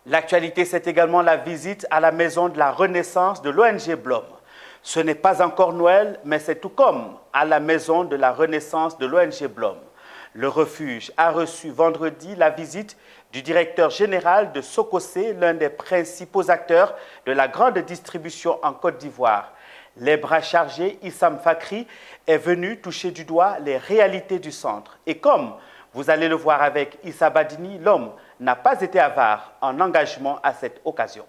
L'actualité, c'est également la visite à la maison de la Renaissance de l'ONG Blum. Ce n'est pas encore Noël, mais c'est tout comme à la maison de la Renaissance de l'ONG Blum. Le refuge a reçu vendredi la visite du directeur général de Sokosé, l'un des principaux acteurs de la grande distribution en Côte d'Ivoire. Les bras chargés, Issam Fakri est venu toucher du doigt les réalités du centre. Et comme vous allez le voir avec Issa Badini, l'homme n'a pas été avare en engagement à cette occasion.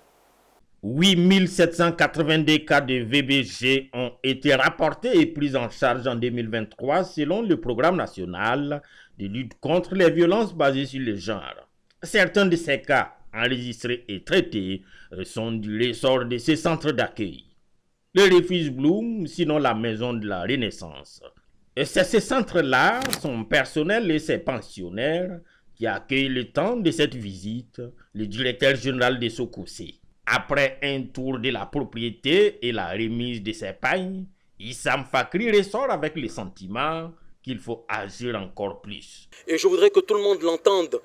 8 782 cas de VBG ont été rapportés et pris en charge en 2023 selon le programme national de lutte contre les violences basées sur le genre. Certains de ces cas enregistrés et traités sont du ressort de ces centres d'accueil. Le refuge Bloom, sinon la maison de la Renaissance. Et c'est ces centres-là, son personnel et ses pensionnaires qui accueillent le temps de cette visite, le directeur général de Sokosé. Après un tour de la propriété et la remise de ses pagnes, Issam Fakri ressort avec le sentiment qu'il faut agir encore plus. Et je voudrais que tout le monde l'entende.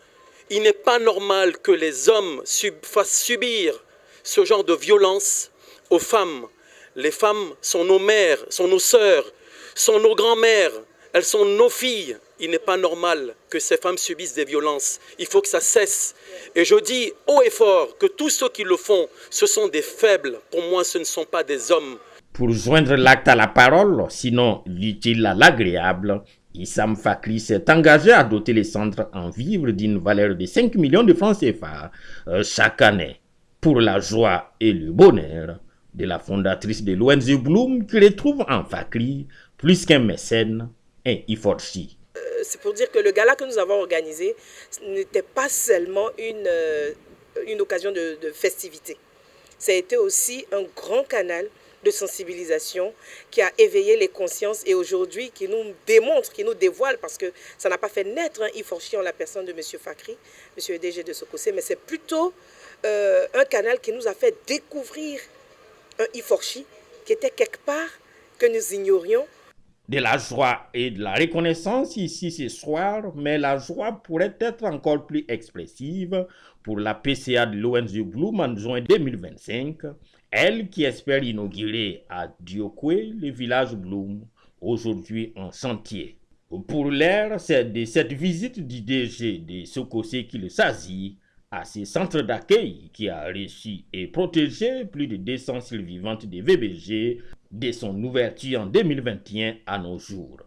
Il n'est pas normal que les hommes fassent subir ce genre de violence aux femmes. Les femmes sont nos mères, sont nos sœurs, sont nos grands-mères, elles sont nos filles. Il n'est pas normal que ces femmes subissent des violences. Il faut que ça cesse. Et je dis haut et fort que tous ceux qui le font, ce sont des faibles. Pour moi, ce ne sont pas des hommes. Pour joindre l'acte à la parole, sinon l'utile à l'agréable, Issam Fakri s'est engagé à doter les centres en vivres d'une valeur de 5 millions de francs CFA chaque année, pour la joie et le bonheur de la fondatrice de l'ONG Bloom, qui retrouve en Fakri plus qu'un mécène, un Iforchi. C'est pour dire que le gala que nous avons organisé n'était pas seulement une occasion de festivité. Ça a été aussi un grand canal de sensibilisation qui a éveillé les consciences et aujourd'hui qui nous démontre, qui nous dévoile, parce que ça n'a pas fait naître un Iforchi en la personne de M. Fakri, M. DG de Sokosé, mais c'est plutôt un canal qui nous a fait découvrir un Iforchi qui était quelque part que nous ignorions. De la joie et de la reconnaissance ici ce soir, mais la joie pourrait être encore plus expressive pour la PCA de l'ONG Bloom en juin 2025, elle qui espère inaugurer à Diokwe le village Bloom, aujourd'hui en chantier. Pour l'air, c'est de cette visite du DG de Sokosé qu'il s'agit à ce centre d'accueil qui a reçu et protégé plus de 200 survivantes de VBG de son ouverture en 2021 à nos jours.